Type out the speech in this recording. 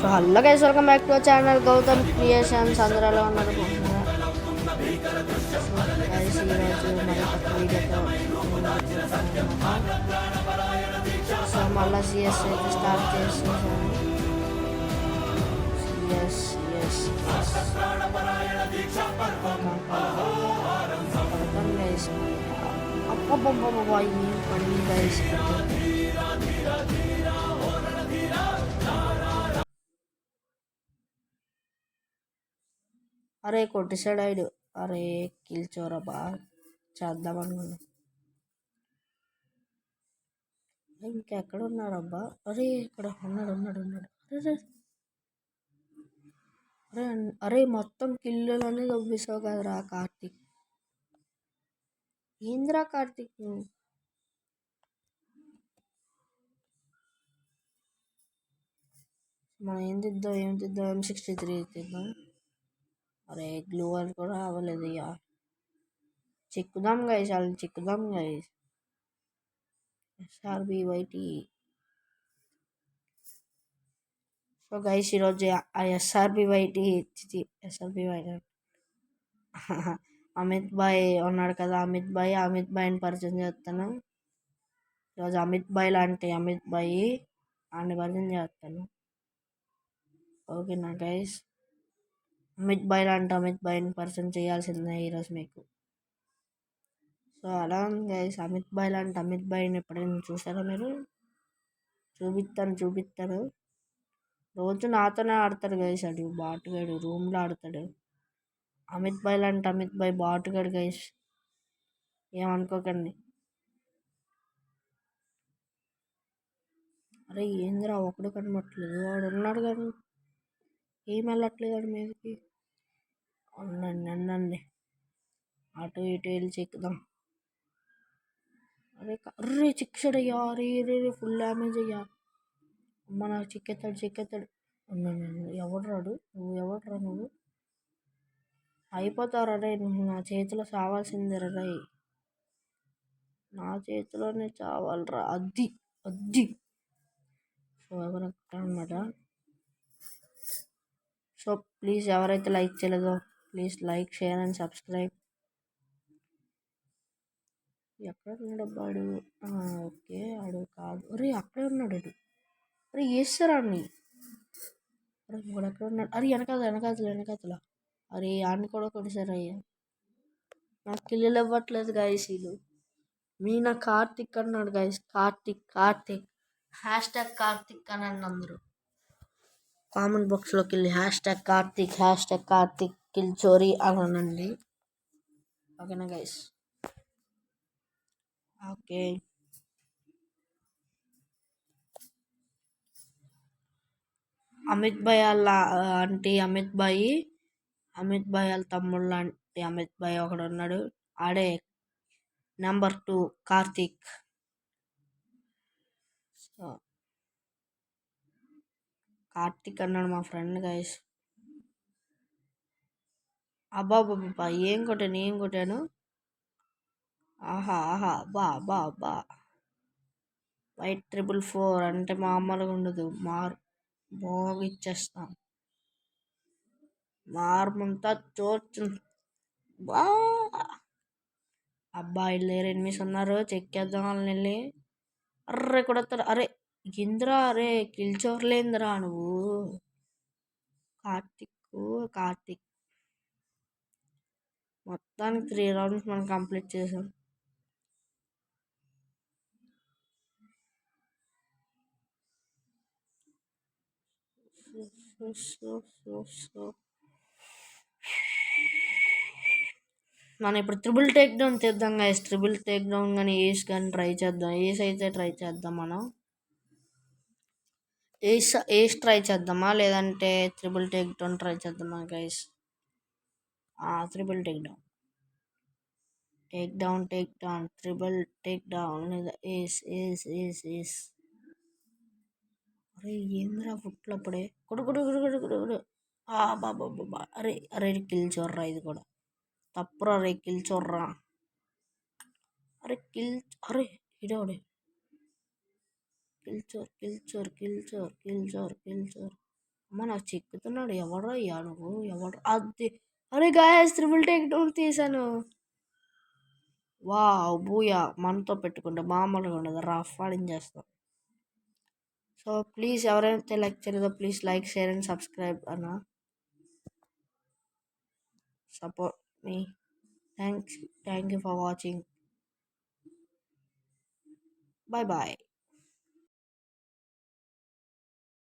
So hello guys, welcome back to our channel Gautam creations. అందరూ ఎలా ఉన్నారు బాగున్నారా? సో గైస్, ఈరోజు మరి కొత్త వీడియోతో సో మళ్ళీ సిఎస్ అయితే స్టార్ట్ చేసేసాను. సిఎస్ సిఎస్ పడతాను గైస్. అబ్బబ్బబ్బబ్బా ఏం పడింది గైస్. అరే కొట్టేసాడు ఆడు. అరే కిల్చోరా బా చేద్దాం అనుకున్నా. ఇంకెక్కడ ఉన్నారబ్బా? అరే ఇక్కడ ఉన్నాడు ఉన్నాడు ఉన్నాడు. అరే అరే అరే మొత్తం కిల్లులన్నీ దొబ్బేసావు కదరా కార్తిక్. ఏంద్రా కార్తిక్ నువ్వు? మనం ఏం తిద్దాం M63 తిద్దాం. అరే గ్లూ అని కూడా అవ్వలేదు ఇక. చిక్కుదాం గైస్, వాళ్ళు చిక్కుదాం గైస్. SRBYT. సో గైస్, ఈరోజు ఆ SRBYT అమిత్ భాయ్ ఉన్నాడు కదా, అమిత్ భాయ్ని పరిచయం చేస్తాను ఈరోజు. అమిత్ భాయ్ లాంటి అమిత్ భాయ్ ఆయన పరిచయం చేస్తాను. ఓకేనా గైస్? అమిత్ భాయ్ లాంటి అమిత్ భాయ్ని పరిచయం చేయాల్సిందే ఈరోజు మీకు. సో అలా ఉంది గైస్. అమిత్ భాయ్ లాంటి అమిత్ భాయ్ని ఎప్పుడైనా చూసారా మీరు? చూపిస్తాను. రోజు నాతోనే ఆడతాడు గైస్. అడు బాటుగాడు రూమ్లో ఆడతాడు. అమిత్ భాయ్ లాంటి అమిత్ భాయ్ బాటుగాడు గైస్, ఏమనుకోకండి. అరే ఏందిరా ఒకడు కనబట్టలేదు, వాడు ఉన్నాడు కానీ ఏం వెళ్ళట్లేదు వాడి మీదకి. అన్నండి అటు ఇటు వెళ్ళి చెక్కుదాం. అరే చిక్సాడయ్యా. అరే ఫుల్ డ్యామేజ్ అయ్యా. అమ్మ నాకు చిక్కెత్తాడు. ఎవడ్రాడు నువ్వు? అయిపోతావు రే నువ్వు. నా చేతిలో చావాల్సిందే రే. నా చేతిలోనే చావాలరా. అద్ది సో ఎవరన్నమాట. సో ప్లీజ్ ఎవరైతే లైక్ చేయలేదో please like, share and subscribe. ఎక్కడ ఉన్నాడు అబ్బాడు? ఓకే ఆడు కాదు. అరే అక్కడే ఉన్నాడు. అరే వేస్తారా అన్ని. అరే ఇంకోటి ఎక్కడ ఉన్నాడు? అరే వెనకాతల. అరే ఆడిని కూడా కొట్టేశారు అయ్యా. నాకు కిల్లులు ఇవ్వట్లేదు గైస్ వీళ్ళు. మీనా కార్తిక్ అన్నాడు గైస్. కార్తిక్ #కార్తిక్ అనండి అందరూ. కామెంట్ బాక్స్లోకి వెళ్ళి #కార్తిక్ కిల్ చోరీ అని అనండి. ఓకేనా గైస్? ఓకే. అమిత్ భాయ్ వాళ్ళ అంటే అమిత్ భాయ్ వాళ్ళ తమ్ముడు లాంటి అమిత్ భాయ్ ఒకడు ఉన్నాడు. ఆడే నెంబర్ 2 కార్తిక్. సో కార్తిక్ అన్నాడు మా ఫ్రెండ్ గైస్. అబ్బాబ్బా ఏం కొట్టాను. ఆహా బా వైట్ 444 అంటే మామూలుగా ఉండదు. బాగా ఇచ్చేస్తాం. మార్మంతా చోటు బా. అబ్బాయి లేరు, ఎనిమిస్ ఉన్నారు. చెక్కేద్దాం వాళ్ళని వెళ్ళి. అర్రే కొడతారు. అరే ఇంద్రా, అరే కిల్చోర్లేంద్రా నువ్వు. కార్తిక్ మొత్తానికి 3 రౌండ్స్ మనం కంప్లీట్ చేసాం. మనం ఇప్పుడు ట్రిపుల్ టేక్ డౌన్ చేద్దాం గైస్. ట్రిపుల్ టేక్ డౌన్ కానీ ఏస్ కానీ ట్రై చేద్దాం. ఏస్ అయితే ట్రై చేద్దాం. మనం ఏస్ ట్రై చేద్దామా లేదంటే ట్రిపుల్ టేక్ డౌన్ ట్రై చేద్దామా guys? Triple take down triple take down లేదా ఏస్. అరే ఏంద్రా ఫుట్లు అప్పుడే కొడు. బాబా. అరే కిల్ చోర్రా. ఇది కూడా తప్పురా. అరే కిల్ చోర్రా. అరే ఇడవడే కిల్ చోర్. అమ్మ నాకు చిక్కుతున్నాడు. ఎవడ్రయ్యా నువ్వు? ఎవడ్రా అది? అరే గాయ్స్ త్రిబుల్ టేక్ డౌన్ తీసాను. వావ్! బూయా! మనతో పెట్టుకుంటే మామూలుగా ఉండదు. రఫ్ ఆడించేస్తాం. సో ప్లీజ్ ఎవరైతే లైక్ చేయలేదో please like, share and subscribe అన్న. సపోర్ట్ మీ. Thank you for watching. Bye bye.